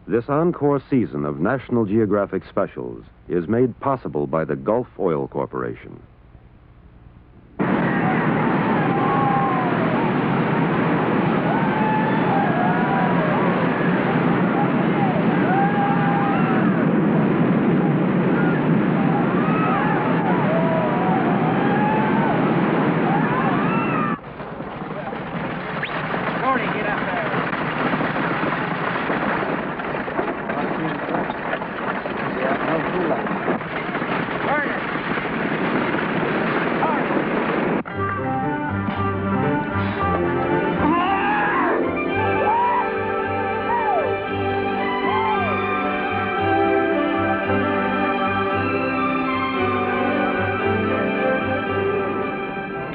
This encore season of National Geographic Specials is made possible by the Gulf Oil Corporation.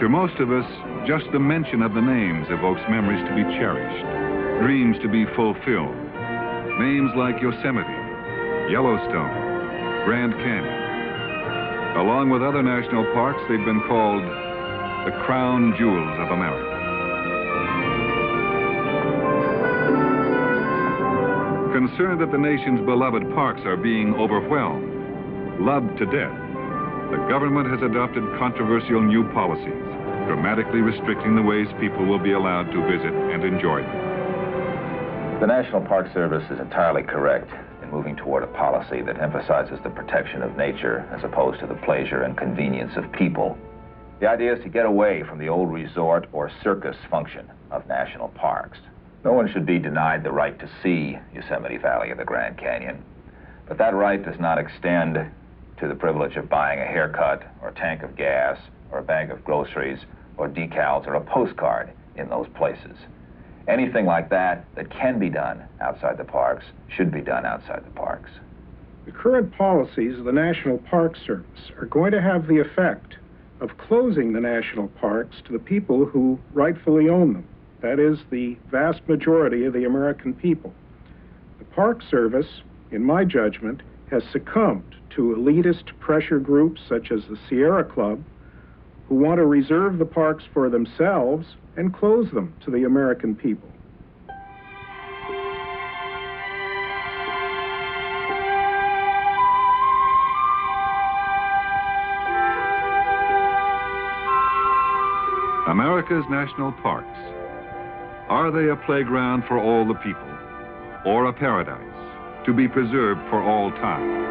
To most of us, just the mention of the names evokes memories to be cherished, dreams to be fulfilled. Names like Yosemite, Yellowstone, Grand Canyon. Along with other national parks, they've been called the crown jewels of America. Concerned that the nation's beloved parks are being overwhelmed, loved to death, the government has adopted controversial new policies, dramatically restricting the ways people will be allowed to visit and enjoy them. The National Park Service is entirely correct in moving toward a policy that emphasizes the protection of nature as opposed to the pleasure and convenience of people. The idea is to get away from the old resort or circus function of national parks. No one should be denied the right to see Yosemite Valley or the Grand Canyon, but that right does not extend to the privilege of buying a haircut or a tank of gas or a bag of groceries or decals or a postcard in those places. Anything like that that can be done outside the parks should be done outside the parks. The current policies of the National Park Service are going to have the effect of closing the national parks to the people who rightfully own them. That is, the vast majority of the American people. The Park Service, in my judgment, has succumbed to elitist pressure groups such as the Sierra Club, who want to reserve the parks for themselves and close them to the American people. America's national parks. Are they a playground for all the people, or a paradise to be preserved for all time?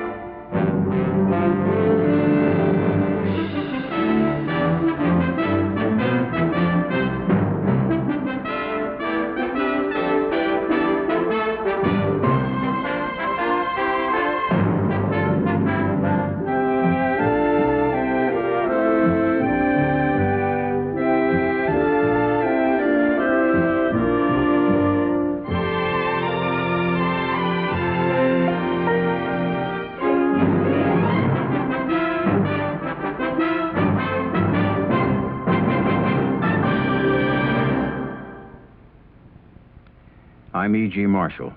I'm E.G. Marshall.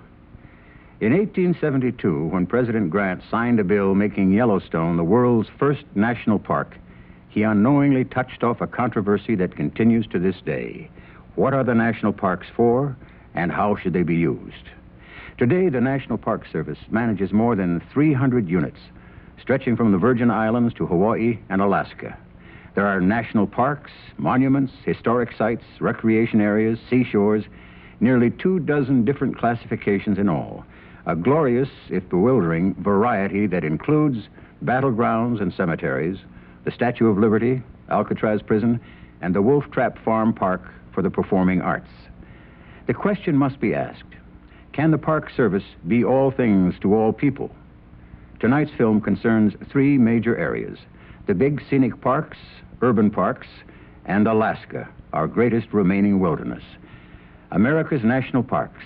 In 1872, when President Grant signed a bill making Yellowstone the world's first national park, he unknowingly touched off a controversy that continues to this day. What are the national parks for, and how should they be used? Today, the National Park Service manages more than 300 units, stretching from the Virgin Islands to Hawaii and Alaska. There are national parks, monuments, historic sites, recreation areas, seashores, nearly 24 different classifications in all. A glorious, if bewildering, variety that includes battlegrounds and cemeteries, the Statue of Liberty, Alcatraz Prison, and the Wolf Trap Farm Park for the performing arts. The question must be asked, can the Park Service be all things to all people? Tonight's film concerns 3 major areas: the big scenic parks, urban parks, and Alaska, our greatest remaining wilderness. America's national parks,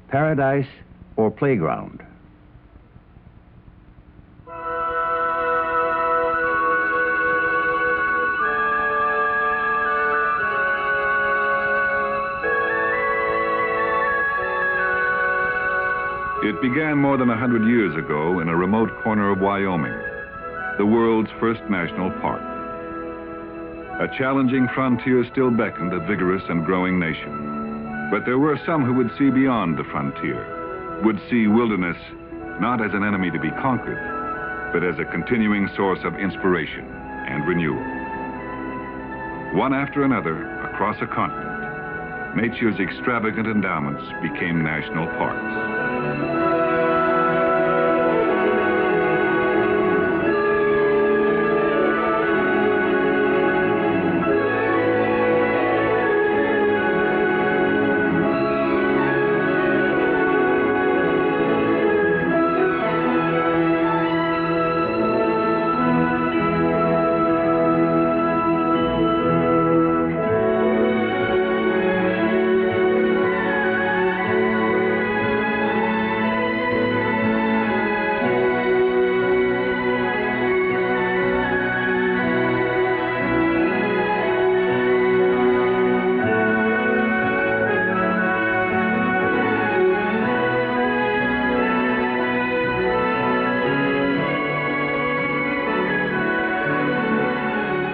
paradise or playground? It began more than 100 years ago in a remote corner of Wyoming, the world's first national park. A challenging frontier still beckoned a vigorous and growing nation. But there were some who would see beyond the frontier, would see wilderness not as an enemy to be conquered, but as a continuing source of inspiration and renewal. One after another, across a continent, nature's extravagant endowments became national parks.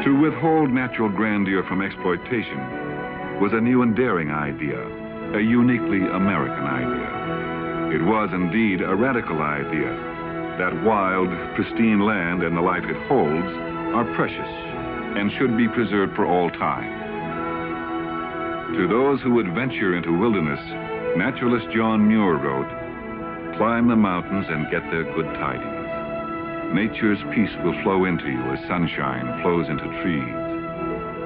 To withhold natural grandeur from exploitation was a new and daring idea, a uniquely American idea. It was indeed a radical idea that wild, pristine land and the life it holds are precious and should be preserved for all time. To those who would venture into wilderness, naturalist John Muir wrote, "Climb the mountains and get their good tidings. Nature's peace will flow into you as sunshine flows into trees.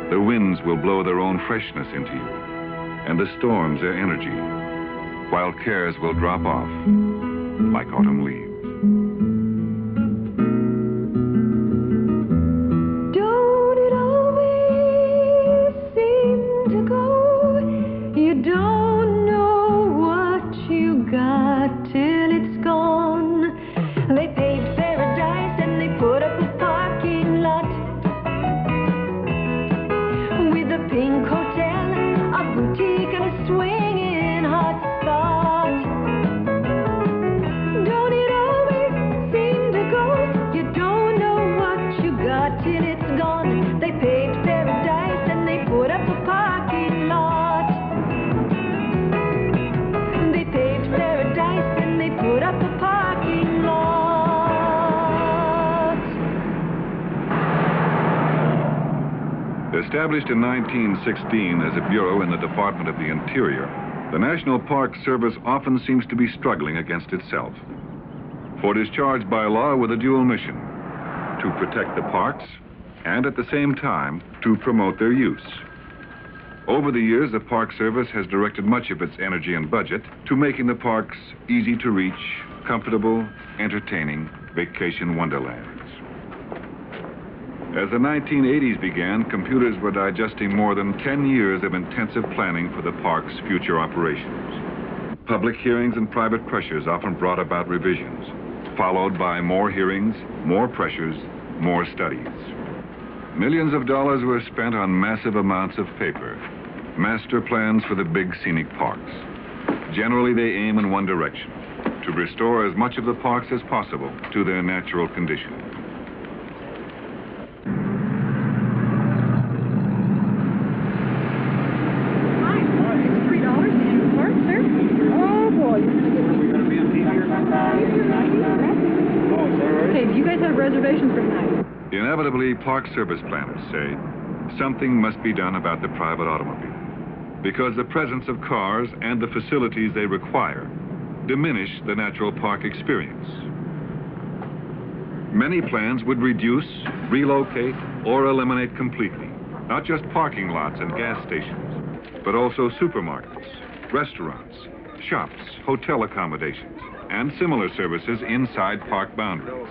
The winds will blow their own freshness into you, and the storms their energy, while cares will drop off like autumn leaves." Don't it always seem to go? You don't know what you got till it's gone. They paved paradise and they put up a parking lot with a pink hotel, a boutique, and a swinging hot spot. Don't it always seem to go? You don't know what you got till it's gone. They paved paradise and they put up a parking lot. They paved paradise and they put up a parking lot. Established in 1916 as a bureau in the Department of the Interior, the National Park Service often seems to be struggling against itself. For it is charged by law with a dual mission: to protect the parks and at the same time to promote their use. Over the years, the Park Service has directed much of its energy and budget to making the parks easy to reach, comfortable, entertaining vacation wonderlands. As the 1980s began, computers were digesting more than 10 years of intensive planning for the park's future operations. Public hearings and private pressures often brought about revisions, followed by more hearings, more pressures, more studies. Millions of dollars were spent on massive amounts of paper, master plans for the big scenic parks. Generally, they aim in one direction: to restore as much of the parks as possible to their natural condition. Inevitably, Park Service planners say something must be done about the private automobile, because the presence of cars and the facilities they require diminish the natural park experience. Many plans would reduce, relocate, or eliminate completely, not just parking lots and gas stations, but also supermarkets, restaurants, shops, hotel accommodations, and similar services inside park boundaries.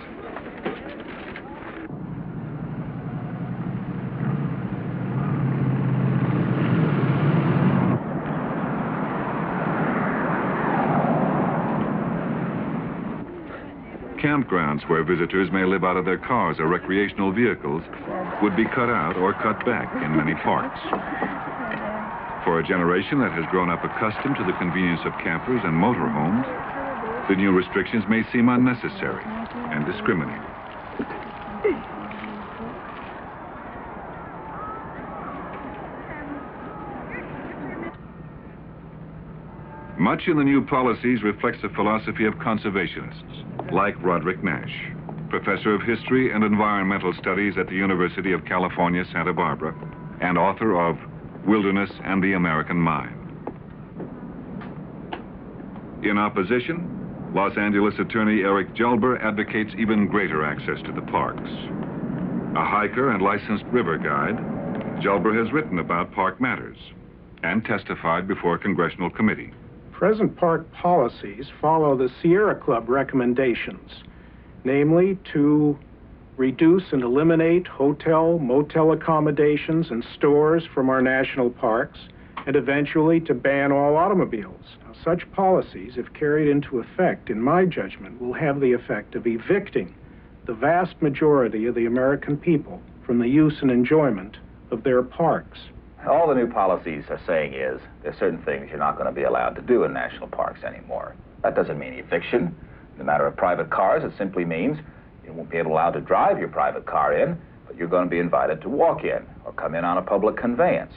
Campgrounds where visitors may live out of their cars or recreational vehicles would be cut out or cut back in many parks. For a generation that has grown up accustomed to the convenience of campers and motorhomes, the new restrictions may seem unnecessary and discriminating. Much in the new policies reflects the philosophy of conservationists, like Roderick Nash, professor of history and environmental studies at the University of California, Santa Barbara, and author of Wilderness and the American Mind. In opposition, Los Angeles attorney Eric Julber advocates even greater access to the parks. A hiker and licensed river guide, Julber has written about park matters and testified before a congressional committee. Present park policies follow the Sierra Club recommendations, namely to reduce and eliminate hotel, motel accommodations and stores from our national parks, and eventually to ban all automobiles. Now, such policies, if carried into effect, in my judgment, will have the effect of evicting the vast majority of the American people from the use and enjoyment of their parks. All the new policies are saying is there's certain things you're not going to be allowed to do in national parks anymore. That doesn't mean eviction. In the matter of private cars, it simply means you won't be allowed to drive your private car in, but you're going to be invited to walk in or come in on a public conveyance.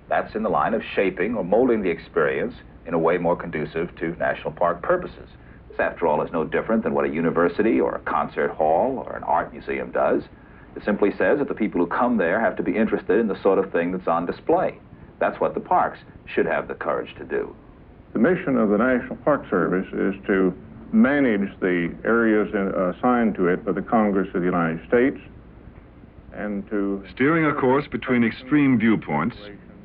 That's in the line of shaping or molding the experience in a way more conducive to national park purposes. This, after all, is no different than what a university or a concert hall or an art museum does. It simply says that the people who come there have to be interested in the sort of thing that's on display. That's what the parks should have the courage to do. The mission of the National Park Service is to manage the areas assigned to it by the Congress of the United States and to... Steering a course between extreme viewpoints,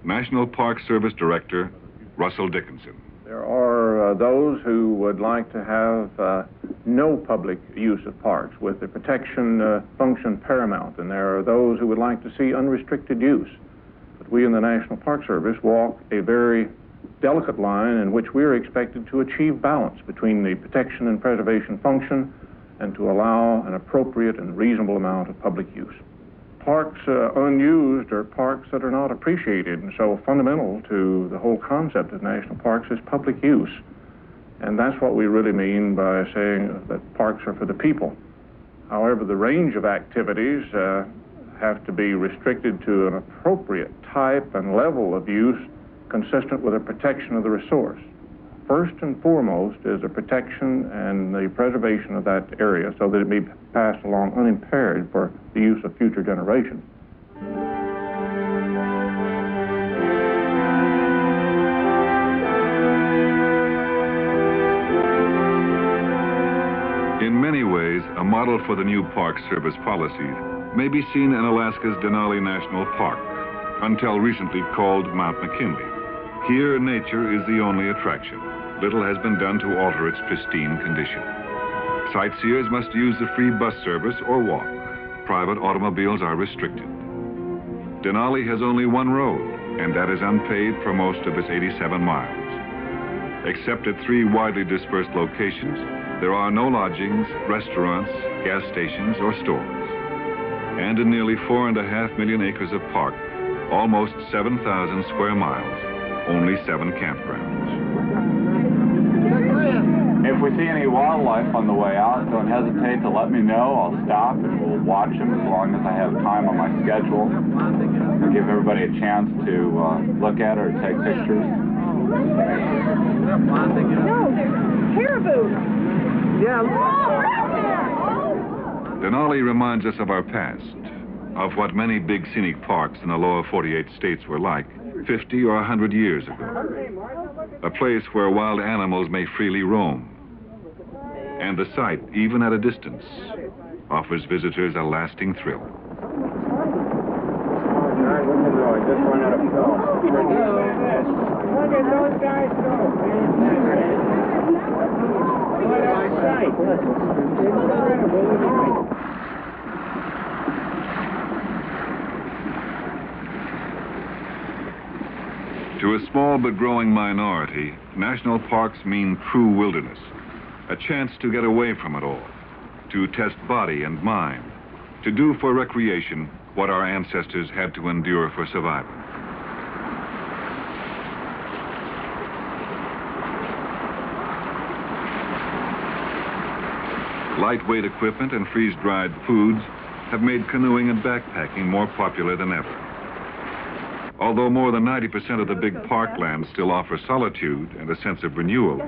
National Park Service Director Russell Dickinson. There are those who would like to have no public use of parks with the protection function paramount, and there are those who would like to see unrestricted use. But we in the National Park Service walk a very delicate line in which we are expected to achieve balance between the protection and preservation function and to allow an appropriate and reasonable amount of public use. Parks unused are parks that are not appreciated, and so fundamental to the whole concept of national parks is public use. And that's what we really mean by saying that parks are for the people. However, the range of activities have to be restricted to an appropriate type and level of use consistent with the protection of the resource. First and foremost is the protection and the preservation of that area so that it be passed along unimpaired for the use of future generations. In many ways, a model for the new Park Service policies may be seen in Alaska's Denali National Park, until recently called Mount McKinley. Here, nature is the only attraction. Little has been done to alter its pristine condition. Sightseers must use the free bus service or walk. Private automobiles are restricted. Denali has only one road, and that is unpaved for most of its 87 miles. Except at 3 widely dispersed locations, there are no lodgings, restaurants, gas stations, or stores. And in nearly 4.5 million acres of park, almost 7,000 square miles, only 7 campgrounds. If we see any wildlife on the way out, don't hesitate to let me know. I'll stop and we'll watch them as long as I have time on my schedule. I'll give everybody a chance to look at it or take pictures. No, there's caribou. Yeah. Denali reminds us of our past, of what many big scenic parks in the lower 48 states were like 50 or 100 years ago. A place where wild animals may freely roam. And the sight, even at a distance, offers visitors a lasting thrill. Look at those guys go. To a small but growing minority, national parks mean true wilderness, a chance to get away from it all, to test body and mind, to do for recreation what our ancestors had to endure for survival. Lightweight equipment and freeze-dried foods have made canoeing and backpacking more popular than ever. Although more than 90% of the big parklands still offer solitude and a sense of renewal,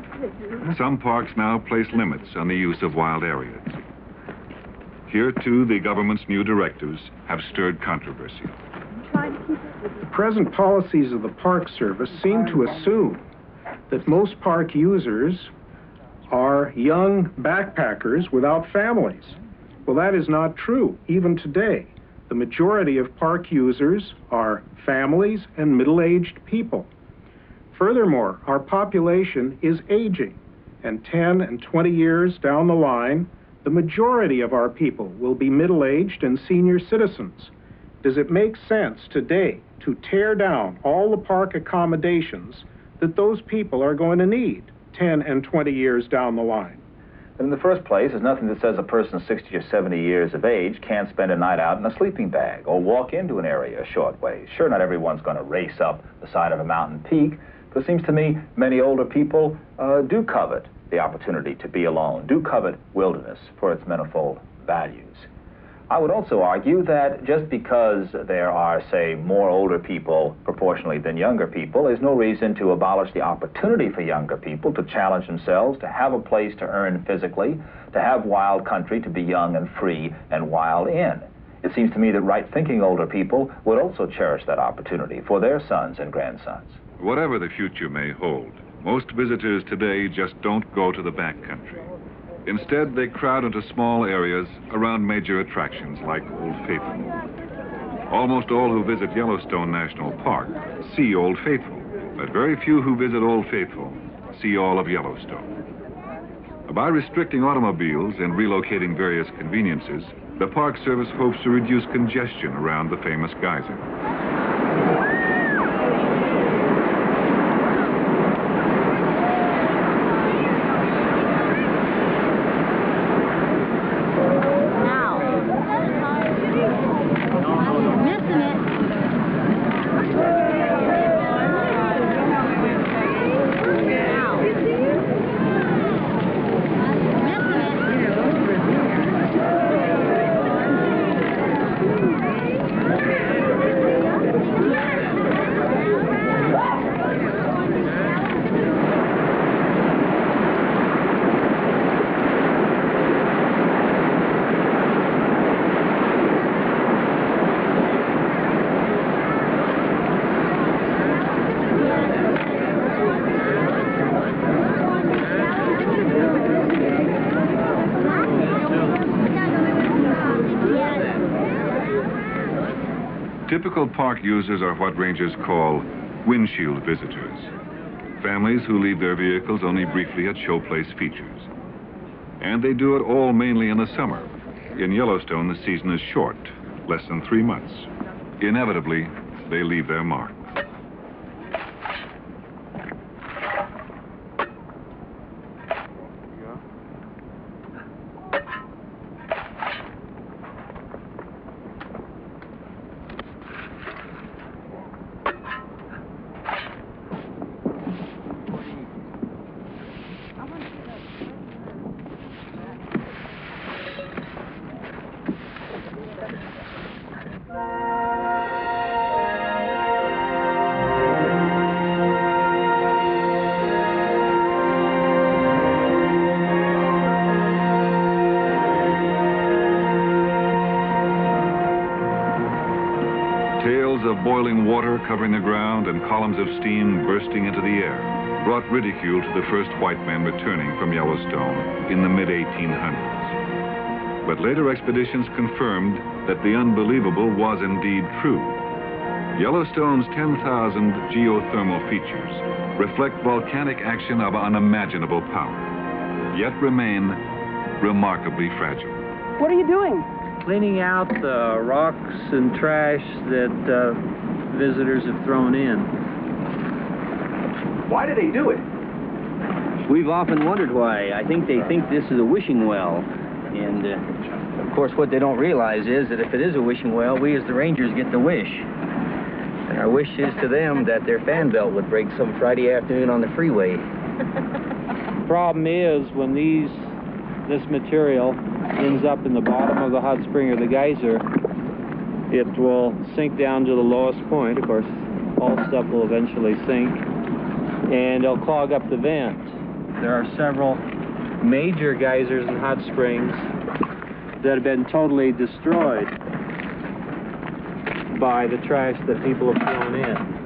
some parks now place limits on the use of wild areas. Here, too, the government's new directives have stirred controversy. The present policies of the Park Service seem to assume that most park users are young backpackers without families. Well, that is not true, even today. The majority of park users are families and middle-aged people. Furthermore, our population is aging, and 10 and 20 years down the line, the majority of our people will be middle-aged and senior citizens. Does it make sense today to tear down all the park accommodations that those people are going to need 10 and 20 years down the line? In the first place, there's nothing that says a person 60 or 70 years of age can't spend a night out in a sleeping bag or walk into an area a short ways. Sure, not everyone's going to race up the side of a mountain peak, but it seems to me many older people do covet the opportunity to be alone, do covet wilderness for its manifold values. I would also argue that just because there are, say, more older people proportionally than younger people is no reason to abolish the opportunity for younger people to challenge themselves, to have a place to earn physically, to have wild country to be young and free and wild in. It seems to me that right-thinking older people would also cherish that opportunity for their sons and grandsons. Whatever the future may hold, most visitors today just don't go to the backcountry. Instead, they crowd into small areas around major attractions like Old Faithful. Almost all who visit Yellowstone National Park see Old Faithful, but very few who visit Old Faithful see all of Yellowstone. By restricting automobiles and relocating various conveniences, the Park Service hopes to reduce congestion around the famous geyser. Typical park users are what rangers call windshield visitors. Families who leave their vehicles only briefly at showplace features. And they do it all mainly in the summer. In Yellowstone, the season is short, less than 3 months. Inevitably, they leave their mark. Tales of boiling water covering the ground and columns of steam bursting into the air brought ridicule to the first white men returning from Yellowstone in the mid-1800s. But later expeditions confirmed that the unbelievable was indeed true. Yellowstone's 10,000 geothermal features reflect volcanic action of unimaginable power, yet remain remarkably fragile. What are you doing? Cleaning out the rocks and trash that visitors have thrown in. Why do they do it? We've often wondered why. I think they think this is a wishing well. And, of course, what they don't realize is that if it is a wishing well, we as the rangers get the wish. And our wish is to them that their fan belt would break some Friday afternoon on the freeway. The problem is when this material ends up in the bottom of the hot spring or the geyser, it will sink down to the lowest point. Of course, all stuff will eventually sink, and it'll clog up the vent. There are several major geysers and hot springs that have been totally destroyed by the trash that people have thrown in.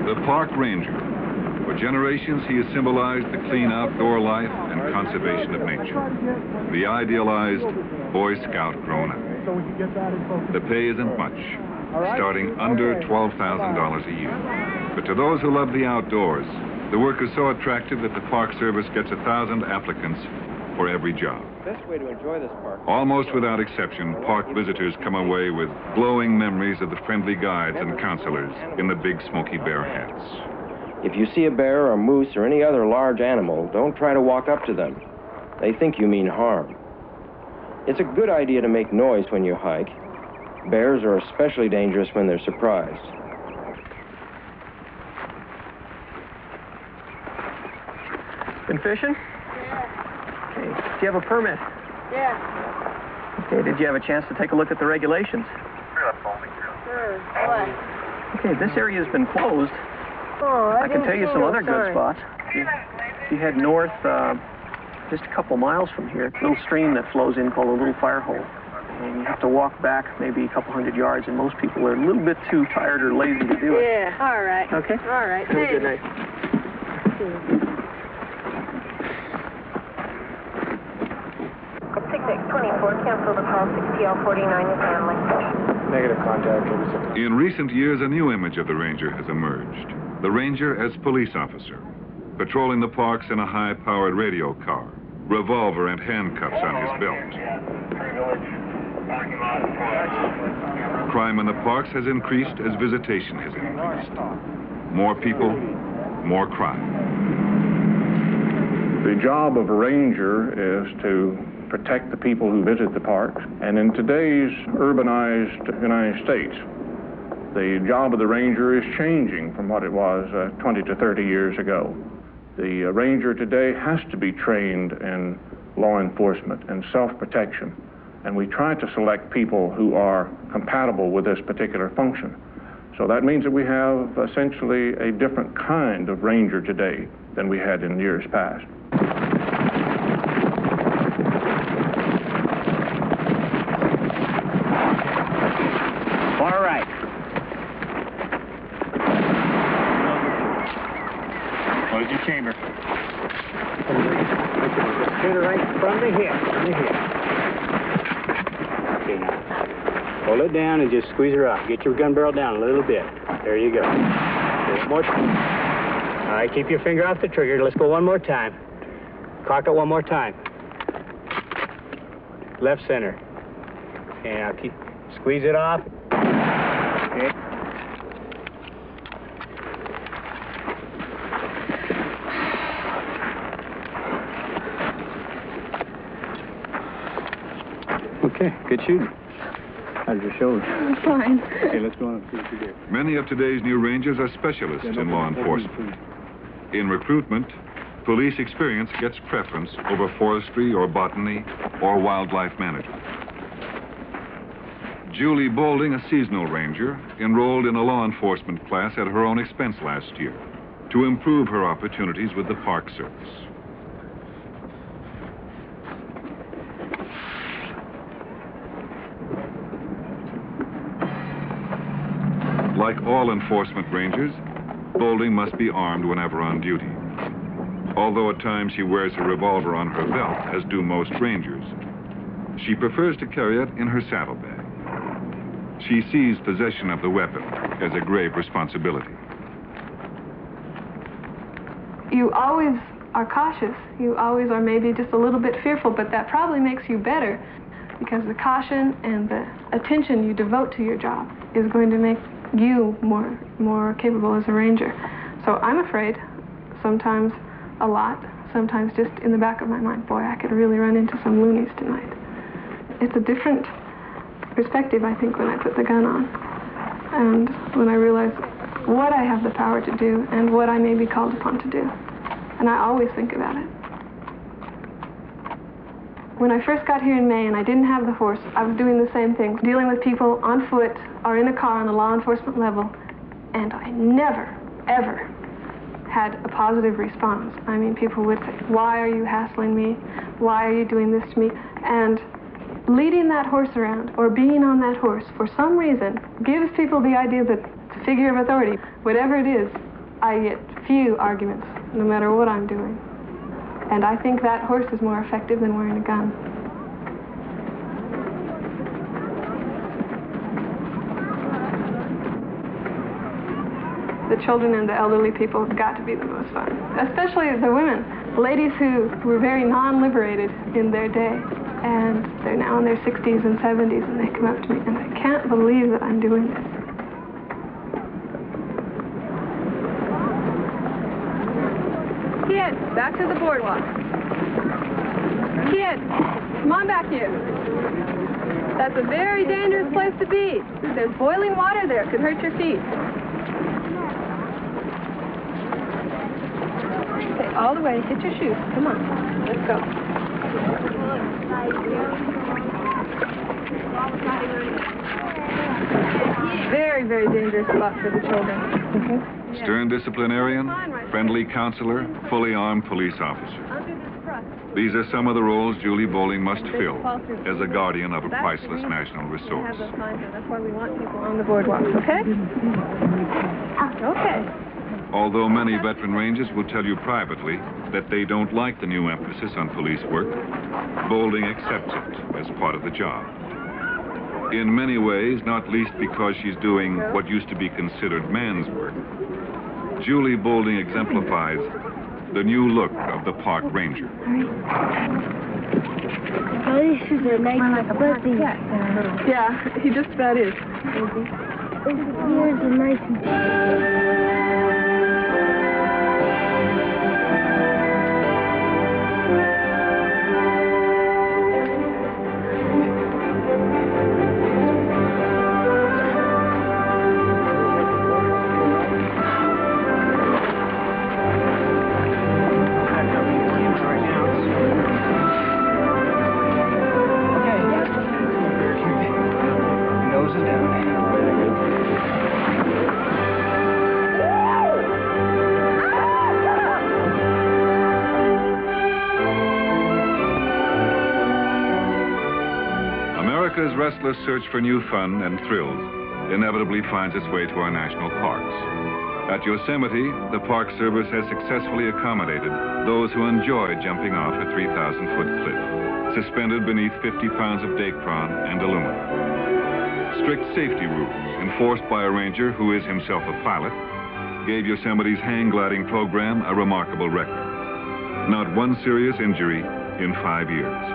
The park ranger. For generations, he has symbolized the clean outdoor life and conservation of nature. The idealized Boy Scout grown up. The pay isn't much, starting under $12,000 a year. But to those who love the outdoors, the work is so attractive that the Park Service gets 1,000 applicants for every job. Best way to enjoy this park. Almost without exception, park visitors come away with glowing memories of the friendly guides and counselors in the big Smoky Bear hats. If you see a bear or moose or any other large animal, don't try to walk up to them. They think you mean harm. It's a good idea to make noise when you hike. Bears are especially dangerous when they're surprised. Been fishing? Yeah. Okay. Do you have a permit? Yeah. Okay, did you have a chance to take a look at the regulations? Sure. What? Okay, this area has been closed. Oh, I can tell you some other good spots. If you head north just a couple miles from here, a little stream that flows in called a Little Fire Hole. And you have to walk back maybe a couple hundred yards, and most people are a little bit too tired or lazy to do it. Yeah, all right. Okay. All right, Have a good thanks. night. Picnic 24, cancel the call, 6TL49 is handling. Negative contact. In recent years, a new image of the ranger has emerged. The ranger as police officer, patrolling the parks in a high-powered radio car, revolver and handcuffs on his belt. Crime in the parks has increased as visitation has increased. More people, more crime. The job of a ranger is to protect the people who visit the parks. And in today's urbanized United States, the job of the ranger is changing from what it was 20 to 30 years ago. The ranger today has to be trained in law enforcement and self-protection. And we try to select people who are compatible with this particular function. So that means that we have essentially a different kind of ranger today than we had in years past. All right. Close your chamber. Turn it right from the hip. Okay, now. Hold it down and just squeeze her out. Get your gun barrel down a little bit. There you go. One more time. All right, keep your finger off the trigger. Let's go one more time. Cock it one more time. Left center. And now keep, squeeze it off. Okay. Okay, good shooting. How's your shoulder? Fine. Okay, let's go on and see what you do. Many of today's new rangers are specialists in law enforcement. In recruitment, police experience gets preference over forestry or botany or wildlife management. Julie Boulding, a seasonal ranger, enrolled in a law enforcement class at her own expense last year to improve her opportunities with the Park Service. Like all enforcement rangers, Boulding must be armed whenever on duty. Although at times she wears a revolver on her belt, as do most rangers, she prefers to carry it in her saddlebag. She sees possession of the weapon as a grave responsibility. You always are cautious. You always are maybe just a little bit fearful, but that probably makes you better because the caution and the attention you devote to your job is going to make you more capable as a ranger. So I'm afraid, sometimes a lot, sometimes just in the back of my mind, boy, I could really run into some loonies tonight. It's a different perspective, I think, when I put the gun on. And when I realize what I have the power to do and what I may be called upon to do. And I always think about it. When I first got here in May and I didn't have the horse, I was doing the same thing, dealing with people on foot or in a car on the law enforcement level, and I never, ever had a positive response. I mean, people would say, why are you hassling me? Why are you doing this to me? And leading that horse around or being on that horse for some reason gives people the idea that it's a figure of authority. Whatever it is, I get few arguments, no matter what I'm doing. And I think that horse is more effective than wearing a gun. The children and the elderly people have got to be the most fun, especially the women. Ladies who were very non-liberated in their day, and they're now in their 60s and 70s, and they come up to me, and I can't believe that I'm doing this. Kids, back to the boardwalk. Kids, come on back here. That's a very dangerous place to be. There's boiling water there. It could hurt your feet. Okay, all the way. Hit your shoes. Come on. Let's go. Very, very dangerous spot for the children. Stern disciplinarian, friendly counselor, fully armed police officer. These are some of the roles Julie Bowling must fill as a guardian of a priceless national resource. That's why we want people on the boardwalk, okay? Okay. Although many veteran rangers will tell you privately that they don't like the new emphasis on police work, Bowling accepts it as part of the job. In many ways, not least because she's doing what used to be considered man's work, Julie Bowling exemplifies the new look of the park ranger. Oh, these shoes are nice and fuzzy. Yeah, he just about is. His ears are nice and America's restless search for new fun and thrills inevitably finds its way to our national parks. At Yosemite, the Park Service has successfully accommodated those who enjoy jumping off a 3,000-foot cliff, suspended beneath 50 pounds of dacron and aluminum. Strict safety rules, enforced by a ranger who is himself a pilot, gave Yosemite's hang gliding program a remarkable record. Not one serious injury in 5 years.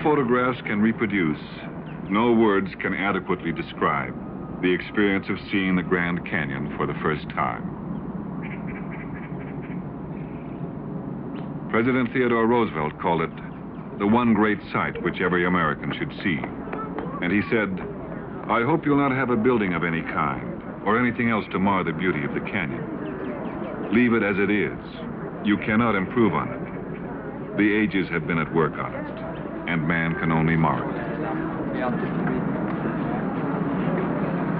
Photographs can reproduce, no words can adequately describe the experience of seeing the Grand Canyon for the first time. President Theodore Roosevelt called it the one great sight which every American should see. And he said, "I hope you'll not have a building of any kind or anything else to mar the beauty of the canyon. Leave it as it is. You cannot improve on it. The ages have been at work on it, and man can only mar it.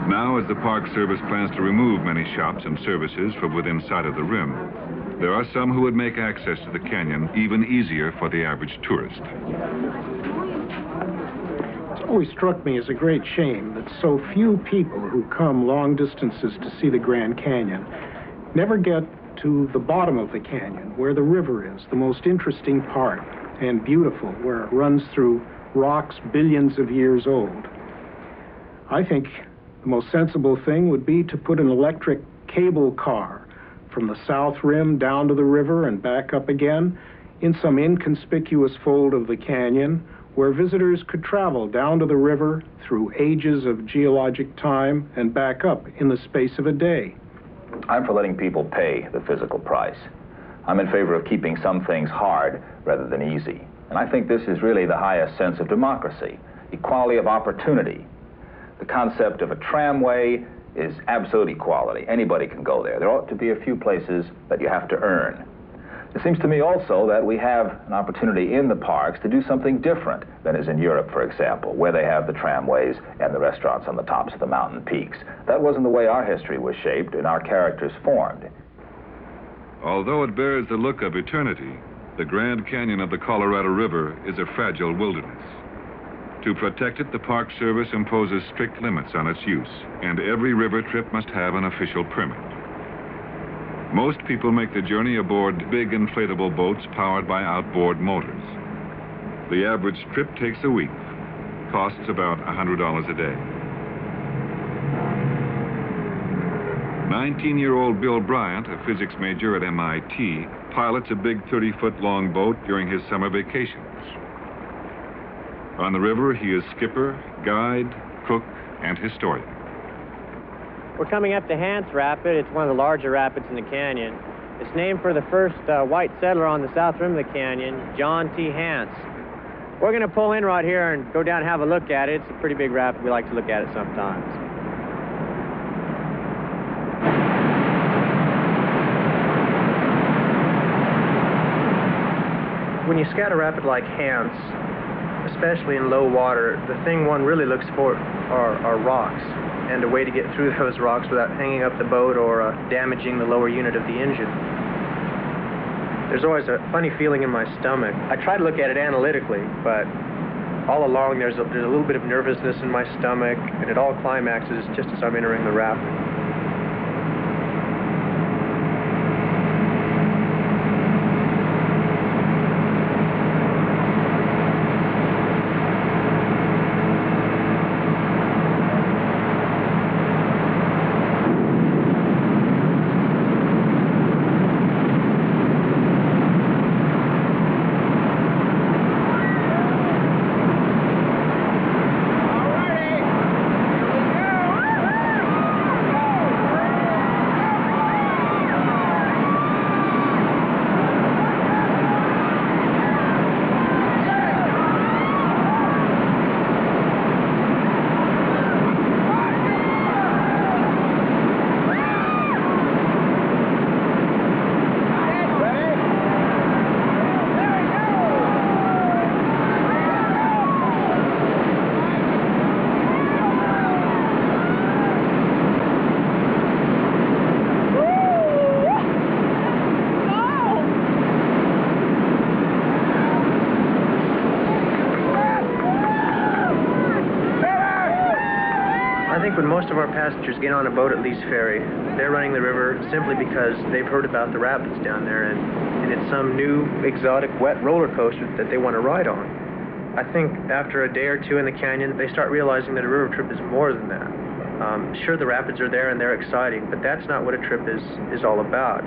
Now, as the Park Service plans to remove many shops and services from within sight of the rim, there are some who would make access to the canyon even easier for the average tourist. It's always struck me as a great shame that so few people who come long distances to see the Grand Canyon never get to the bottom of the canyon, where the river is, the most interesting part and beautiful, where it runs through rocks billions of years old. I think the most sensible thing would be to put an electric cable car from the south rim down to the river and back up again in some inconspicuous fold of the canyon where visitors could travel down to the river through ages of geologic time and back up in the space of a day. I'm for letting people pay the physical price. I'm in favor of keeping some things hard rather than easy. And I think this is really the highest sense of democracy, equality of opportunity. The concept of a tramway is absolute equality. Anybody can go there. There ought to be a few places that you have to earn. It seems to me also that we have an opportunity in the parks to do something different than is in Europe, for example, where they have the tramways and the restaurants on the tops of the mountain peaks. That wasn't the way our history was shaped and our characters formed. Although it bears the look of eternity, the Grand Canyon of the Colorado River is a fragile wilderness. To protect it, the Park Service imposes strict limits on its use, and every river trip must have an official permit. Most people make the journey aboard big inflatable boats powered by outboard motors. The average trip takes a week, costs about $100 a day. 19-year-old Bill Bryant, a physics major at MIT, pilots a big 30-foot-long boat during his summer vacations. On the river, he is skipper, guide, cook, and historian. We're coming up to Hance Rapid. It's one of the larger rapids in the canyon. It's named for the first white settler on the south rim of the canyon, John T. Hance. We're going to pull in right here and go down and have a look at it. It's a pretty big rapid. We like to look at it sometimes. When you scout a rapid like Hance, especially in low water, the thing one really looks for are rocks, and a way to get through those rocks without hanging up the boat or damaging the lower unit of the engine. There's always a funny feeling in my stomach. I try to look at it analytically, but all along there's a little bit of nervousness in my stomach, and it all climaxes just as I'm entering the rapid. When most of our passengers get on a boat at Lee's Ferry, they're running the river simply because they've heard about the rapids down there, and it's some new, exotic, wet roller coaster that they want to ride on. I think after a day or two in the canyon, they start realizing that a river trip is more than that. Sure, the rapids are there and they're exciting, but that's not what a trip is all about.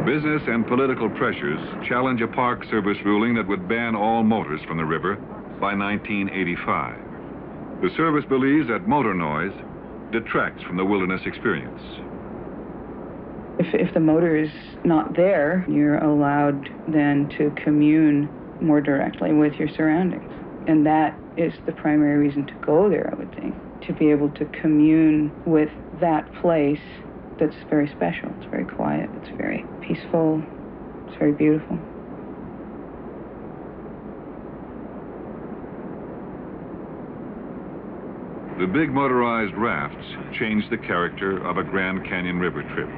Business and political pressures challenge a Park Service ruling that would ban all motors from the river by 1985. The service believes that motor noise detracts from the wilderness experience. If the motor is not there, you're allowed then to commune more directly with your surroundings. And that is the primary reason to go there, I would think, to be able to commune with that place that's very special. It's very quiet. It's very peaceful. It's very beautiful. The big motorized rafts changed the character of a Grand Canyon River trip.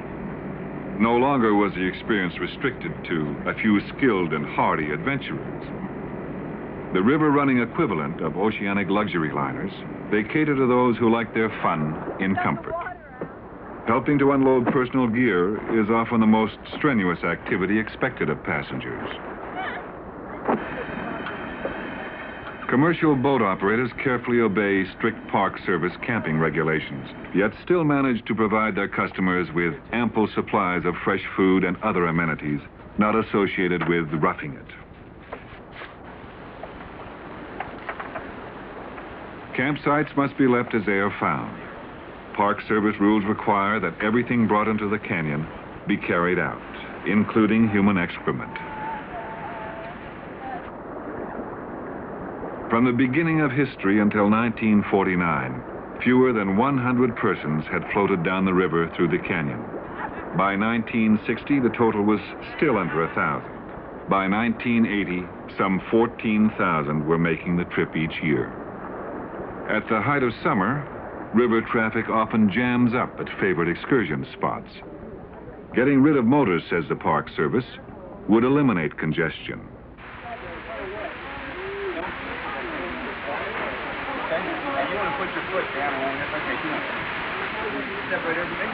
No longer was the experience restricted to a few skilled and hardy adventurers. The river-running equivalent of oceanic luxury liners, they cater to those who like their fun in comfort. Helping to unload personal gear is often the most strenuous activity expected of passengers. Commercial boat operators carefully obey strict Park Service camping regulations, yet still manage to provide their customers with ample supplies of fresh food and other amenities not associated with roughing it. Campsites must be left as they are found. Park Service rules require that everything brought into the canyon be carried out, including human excrement. From the beginning of history until 1949, fewer than 100 persons had floated down the river through the canyon. By 1960, the total was still under 1,000. By 1980, some 14,000 were making the trip each year. At the height of summer, river traffic often jams up at favorite excursion spots. Getting rid of motors, says the Park Service, would eliminate congestion. You want to put your foot down on it. Okay, come on. Step right over me.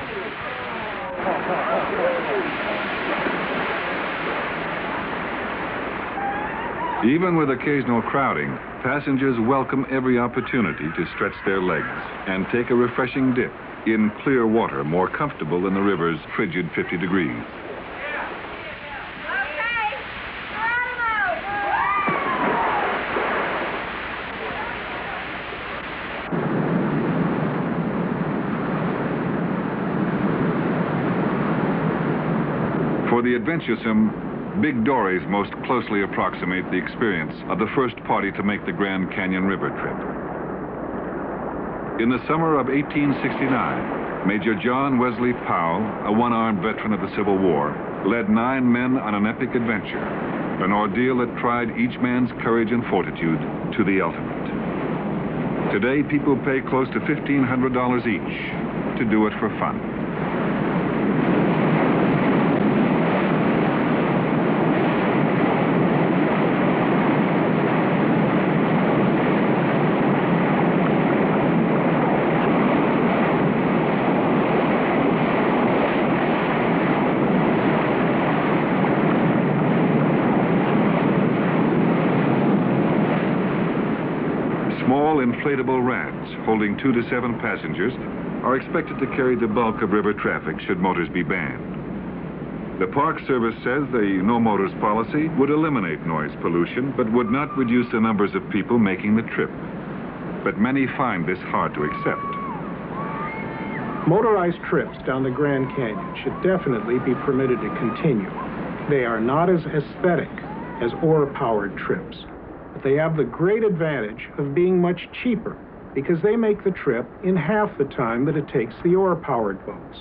Even with occasional crowding, passengers welcome every opportunity to stretch their legs and take a refreshing dip in clear water more comfortable than the river's frigid 50 degrees. For the adventuresome, big dories most closely approximate the experience of the first party to make the Grand Canyon River trip. In the summer of 1869, Major John Wesley Powell, a one-armed veteran of the Civil War, led 9 men on an epic adventure, an ordeal that tried each man's courage and fortitude to the ultimate. Today, people pay close to $1,500 each to do it for fun. Inflatable rafts holding 2 to 7 passengers are expected to carry the bulk of river traffic should motors be banned. The Park Service says the no motors policy would eliminate noise pollution but would not reduce the numbers of people making the trip. But many find this hard to accept. Motorized trips down the Grand Canyon should definitely be permitted to continue. They are not as aesthetic as oar-powered trips. They have the great advantage of being much cheaper because they make the trip in half the time that it takes the oar-powered boats.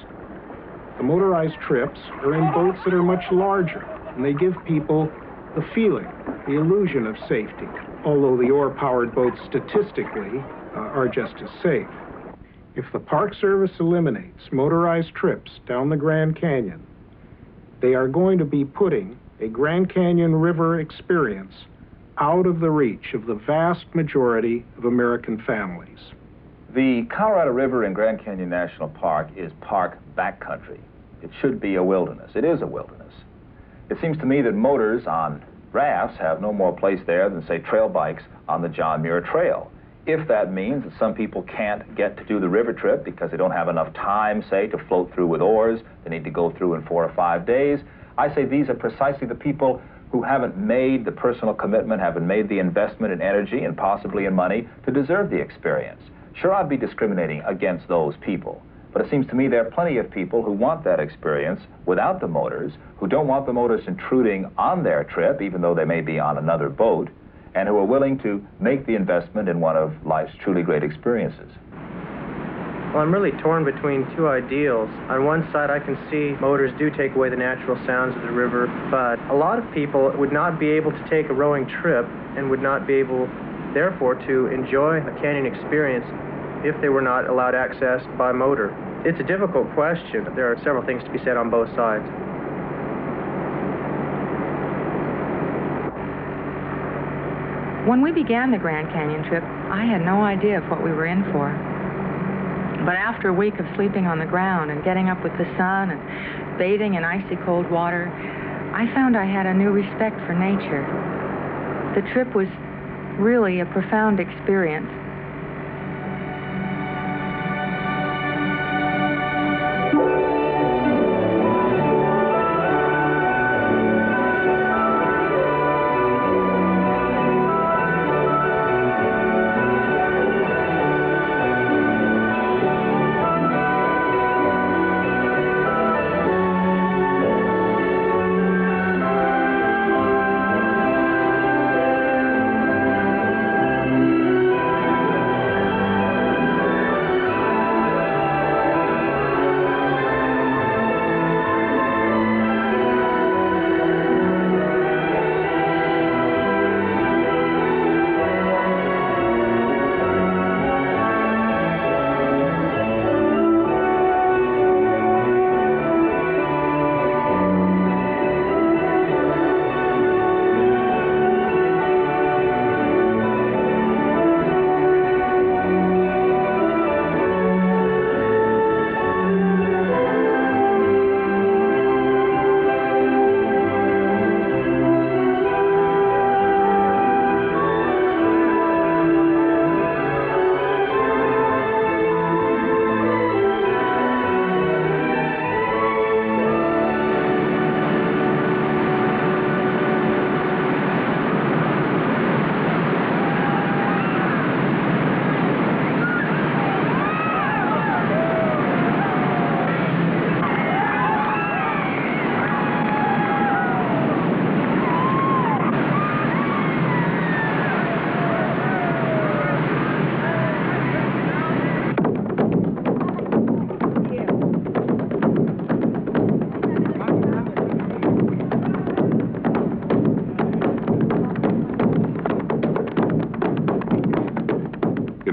The motorized trips are in boats that are much larger, and they give people the feeling, the illusion of safety, although the oar-powered boats statistically are just as safe. If the Park Service eliminates motorized trips down the Grand Canyon, they are going to be putting a Grand Canyon River experience out of the reach of the vast majority of American families. The Colorado River in Grand Canyon National Park is park backcountry. It should be a wilderness. It is a wilderness. It seems to me that motors on rafts have no more place there than, say, trail bikes on the John Muir Trail. If that means that some people can't get to do the river trip because they don't have enough time, say, to float through with oars, they need to go through in 4 or 5 days, I say these are precisely the people who haven't made the personal commitment, haven't made the investment in energy and possibly in money to deserve the experience. Sure, I'd be discriminating against those people, but it seems to me there are plenty of people who want that experience without the motors, who don't want the motors intruding on their trip, even though they may be on another boat, and who are willing to make the investment in one of life's truly great experiences. Well, I'm really torn between two ideals. On one side, I can see motors do take away the natural sounds of the river, but a lot of people would not be able to take a rowing trip and would not be able, therefore, to enjoy a canyon experience if they were not allowed access by motor. It's a difficult question. There are several things to be said on both sides. When we began the Grand Canyon trip, I had no idea of what we were in for. But after a week of sleeping on the ground and getting up with the sun and bathing in icy cold water, I found I had a new respect for nature. The trip was really a profound experience.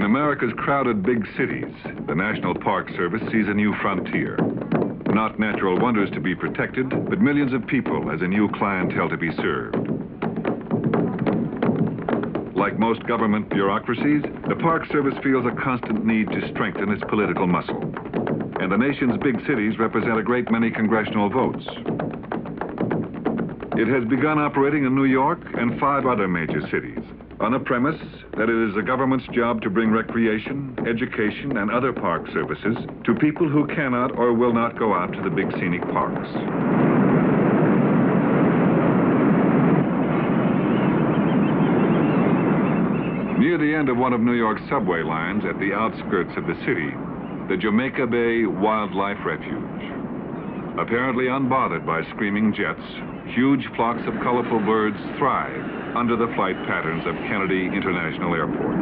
America's crowded big cities, the National Park Service sees a new frontier. Not natural wonders to be protected, but millions of people as a new clientele to be served. Like most government bureaucracies, the Park Service feels a constant need to strengthen its political muscle. And the nation's big cities represent a great many congressional votes. It has begun operating in New York and 5 other major cities, on the premise that it is the government's job to bring recreation, education, and other park services to people who cannot or will not go out to the big scenic parks. Near the end of one of New York's subway lines at the outskirts of the city, the Jamaica Bay Wildlife Refuge. Apparently unbothered by screaming jets, huge flocks of colorful birds thrive under the flight patterns of Kennedy International Airport.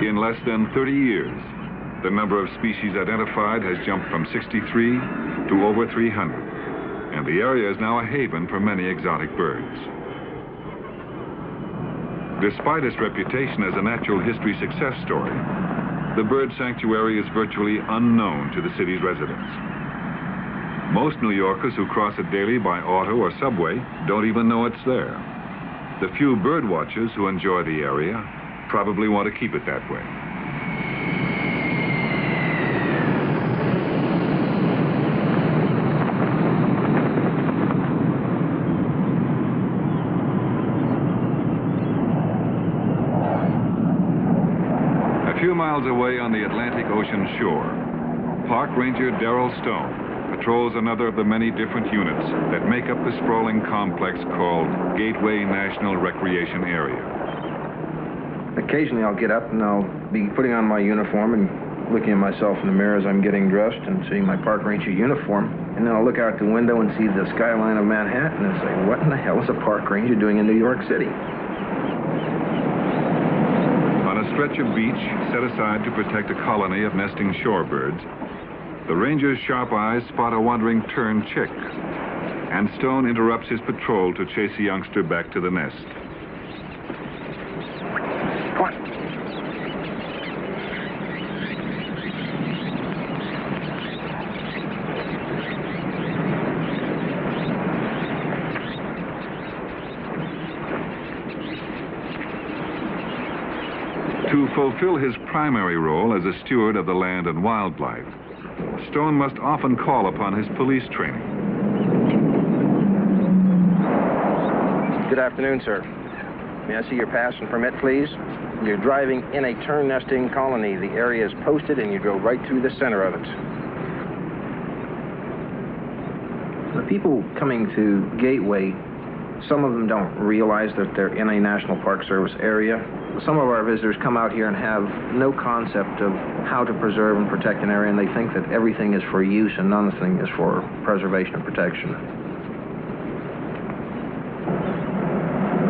In less than 30 years, the number of species identified has jumped from 63 to over 300, and the area is now a haven for many exotic birds. Despite its reputation as a natural history success story, the bird sanctuary is virtually unknown to the city's residents. Most New Yorkers who cross it daily by auto or subway don't even know it's there. The few bird watchers who enjoy the area probably want to keep it that way. A few miles away on the Atlantic Ocean shore, Park Ranger Darrell Stone patrols another of the many different units that make up the sprawling complex called Gateway National Recreation Area. Occasionally I'll get up and I'll be putting on my uniform and looking at myself in the mirror as I'm getting dressed and seeing my park ranger uniform. And then I'll look out the window and see the skyline of Manhattan and say, what in the hell is a park ranger doing in New York City? On a stretch of beach set aside to protect a colony of nesting shorebirds, the ranger's sharp eyes spot a wandering tern chick, and Stone interrupts his patrol to chase a youngster back to the nest. Come on. To fulfill his primary role as a steward of the land and wildlife, Stone must often call upon his police training. Good afternoon, sir. May I see your pass and permit, please? You're driving in a tern nesting colony. The area is posted and you go right through the center of it. The people coming to Gateway, some of them don't realize that they're in a National Park Service area. Some of our visitors come out here and have no concept of how to preserve and protect an area, and they think that everything is for use and nothing is for preservation and protection.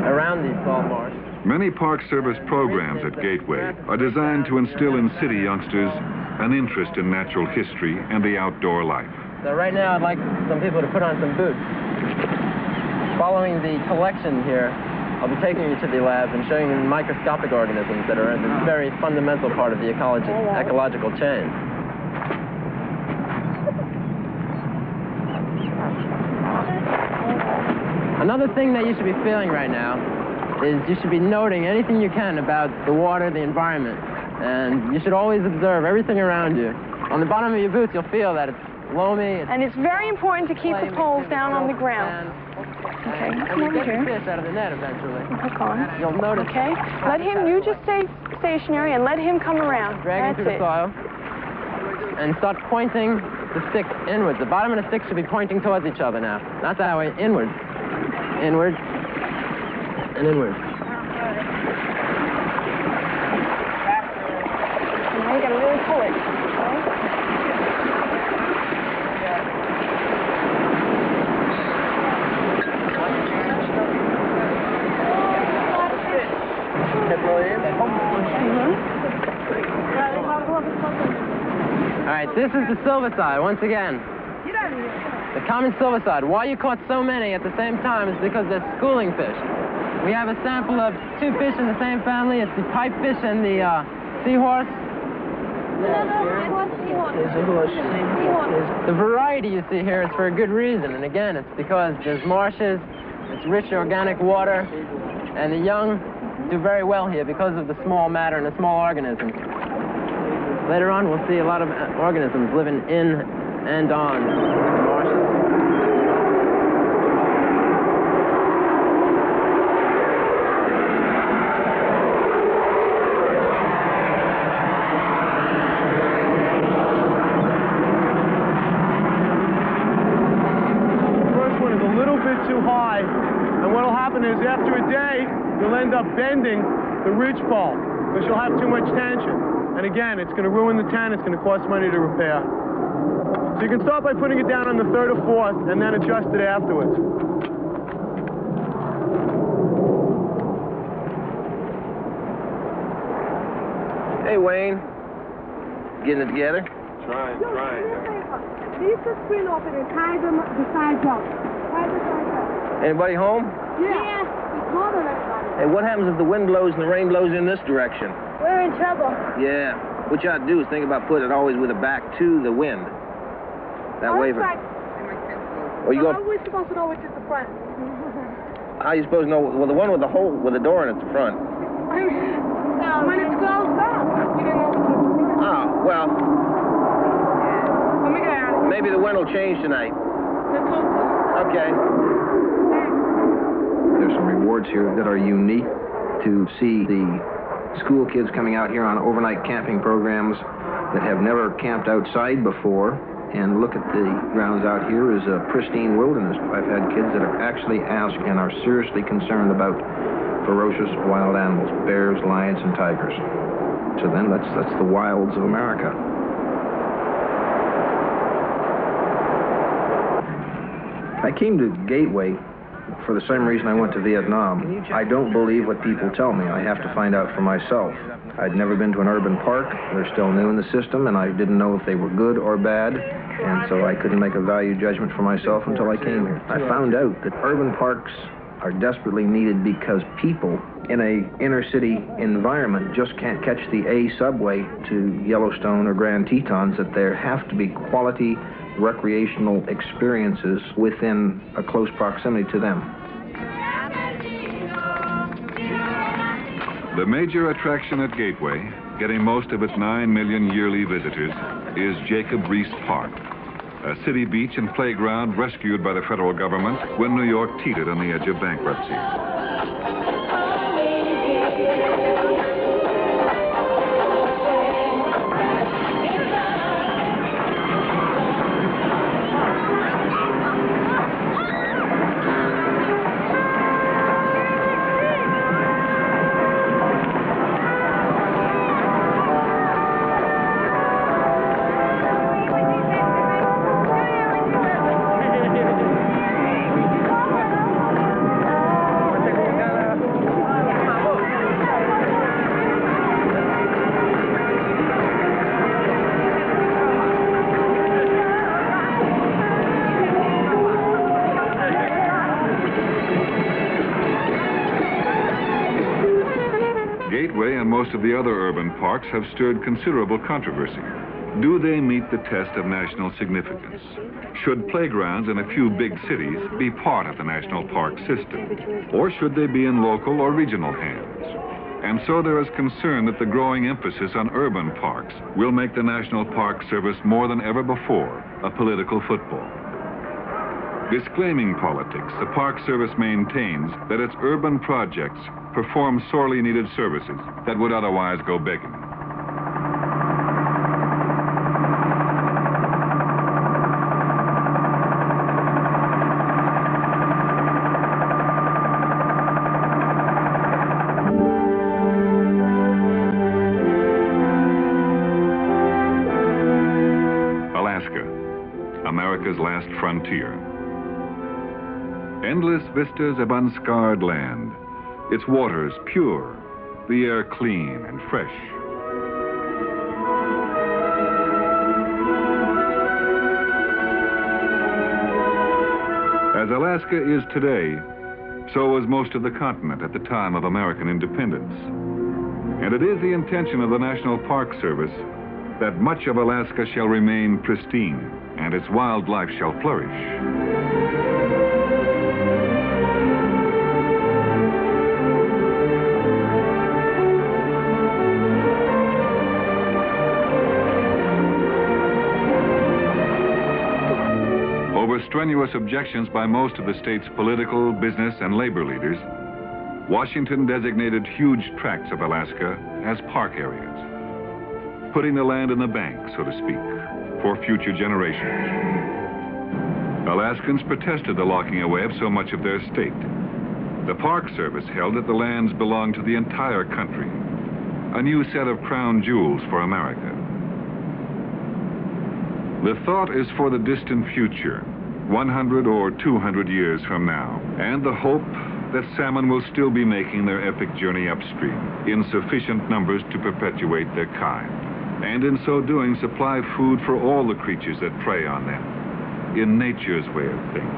Around these salt marshes. Many Park Service programs at Gateway are designed to instill in city youngsters an interest in natural history and the outdoor life. So right now I'd like some people to put on some boots. Following the collection here, I'll be taking you to the lab and showing you microscopic organisms that are a very fundamental part of the ecological chain. Another thing that you should be feeling right now is you should be noting anything you can about the water, the environment, and you should always observe everything around you. On the bottom of your boots, you'll feel that it's loamy. And it's very important to keep the poles down on the ground. Okay, come over here. And you get the fish out of the net eventually. Hook on. You'll notice. Okay, let him, you just stay stationary and let him come around. Drag him through the soil. And start pointing the stick inwards. The bottom of the stick should be pointing towards each other now. Not that way, inwards. Inwards. And inwards. Now you gotta really pull it. All right, this is the silverside, once again. The common silverside. Why you caught so many at the same time is because they're schooling fish. We have a sample of two fish in the same family. It's the pipefish and the seahorse. The variety you see here is for a good reason, and again, it's because there's marshes, it's rich organic water, and the young do very well here because of the small matter and the small organisms. Later on, we'll see a lot of organisms living in and on marshes. The first one is a little bit too high, and what will happen is after a day, you'll end up bending the ridgepole because you'll have too much tension. And again, it's going to ruin the tent. It's going to cost money to repair. So you can start by putting it down on the third or fourth and then adjust it afterwards. Hey, Wayne. Getting it together? Trying. These just spin off and tie them beside them. Tie beside them. Anybody home? Yeah. It's more than everybody. Hey, what happens if the wind blows and the rain blows in this direction? We're in trouble. Yeah. What you ought to do is think about putting it always with the back to the wind. That way. Or you How go. are we supposed to know which is the front? How you supposed to know? Well, the one with the hole, with the door in it's the front. When it's closed up, we didn't know which was the front. Oh, well, Let me get out of here. maybe the wind will change tonight. Let's hope so. Okay. There's some rewards here that are unique to see the school kids coming out here on overnight camping programs that have never camped outside before and look at the grounds out here as a pristine wilderness. I've had kids that have actually asked and are seriously concerned about ferocious wild animals, bears, lions, and tigers. to them. That's the wilds of America. I came to Gateway for the same reason I went to Vietnam. I don't believe what people tell me. I have to find out for myself. I'd never been to an urban park. They're still new in the system, and I didn't know if they were good or bad, and so I couldn't make a value judgment for myself until I came here. I found out that urban parks are desperately needed because people in a inner city environment just can't catch the A subway to Yellowstone or Grand Tetons, that there have to be quality recreational experiences within a close proximity to them. The major attraction at Gateway, getting most of its 9 million yearly visitors, is Jacob Riis Park, a city beach and playground rescued by the federal government when New York teetered on the edge of bankruptcy. Gateway and most of the other urban parks have stirred considerable controversy. Do they meet the test of national significance? Should playgrounds in a few big cities be part of the national park system? Or should they be in local or regional hands? And so there is concern that the growing emphasis on urban parks will make the National Park Service more than ever before a political football. Disclaiming politics, the Park Service maintains that its urban projects perform sorely needed services that would otherwise go begging. Alaska, America's last frontier. Endless vistas of unscarred land, its waters pure, the air clean and fresh. As Alaska is today, so was most of the continent at the time of American independence. And it is the intention of the National Park Service that much of Alaska shall remain pristine and its wildlife shall flourish. Over strenuous objections by most of the state's political, business, and labor leaders, Washington designated huge tracts of Alaska as park areas, putting the land in the bank, so to speak, for future generations. Alaskans protested the locking away of so much of their state. The Park Service held that the lands belonged to the entire country, a new set of crown jewels for America. The thought is for the distant future, 100 or 200 years from now, and the hope that salmon will still be making their epic journey upstream in sufficient numbers to perpetuate their kind, and in so doing supply food for all the creatures that prey on them, in nature's way of things.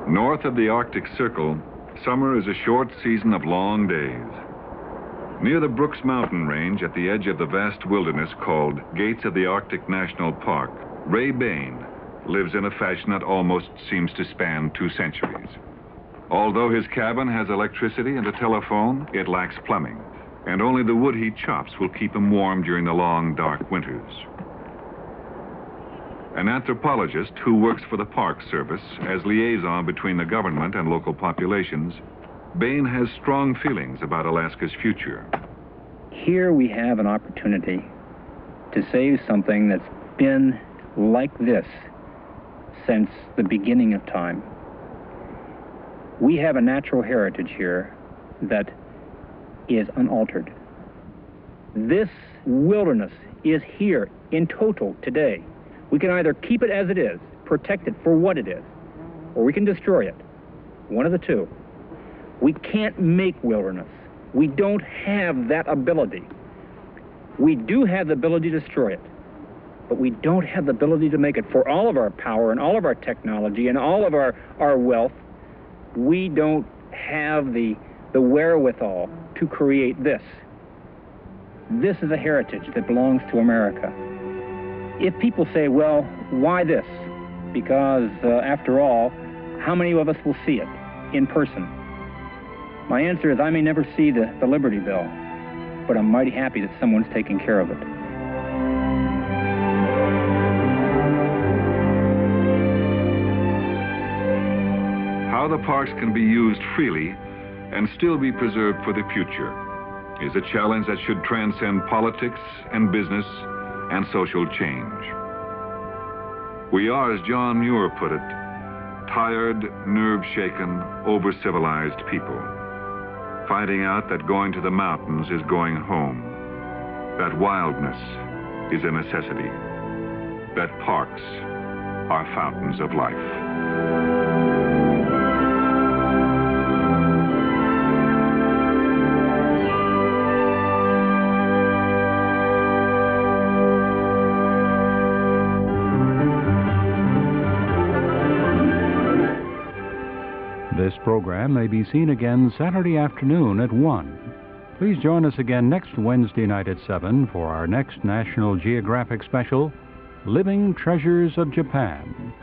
North of the Arctic Circle, summer is a short season of long days. Near the Brooks Mountain Range at the edge of the vast wilderness called Gates of the Arctic National Park, Ray Bain lives in a fashion that almost seems to span 2 centuries. Although his cabin has electricity and a telephone, it lacks plumbing, and only the wood he chops will keep him warm during the long, dark winters. An anthropologist who works for the Park Service as liaison between the government and local populations, Bain has strong feelings about Alaska's future. Here we have an opportunity to save something that's been like this since the beginning of time. We have a natural heritage here that is unaltered. This wilderness is here in total today. We can either keep it as it is, protect it for what it is, or we can destroy it. One of the two. We can't make wilderness. We don't have that ability. We do have the ability to destroy it, but we don't have the ability to make it. For all of our power and all of our technology and all of our wealth, we don't have the wherewithal to create this. This is a heritage that belongs to America. If people say, well, why this? Because, after all, how many of us will see it in person? My answer is I may never see the Liberty Bell, but I'm mighty happy that someone's taking care of it. How the parks can be used freely and still be preserved for the future is a challenge that should transcend politics and business and social change. We are, as John Muir put it, tired, nerve-shaken, over-civilized people, finding out that going to the mountains is going home, that wildness is a necessity, that parks are fountains of life. This program may be seen again Saturday afternoon at 1. Please join us again next Wednesday night at 7 for our next National Geographic special, Living Treasures of Japan.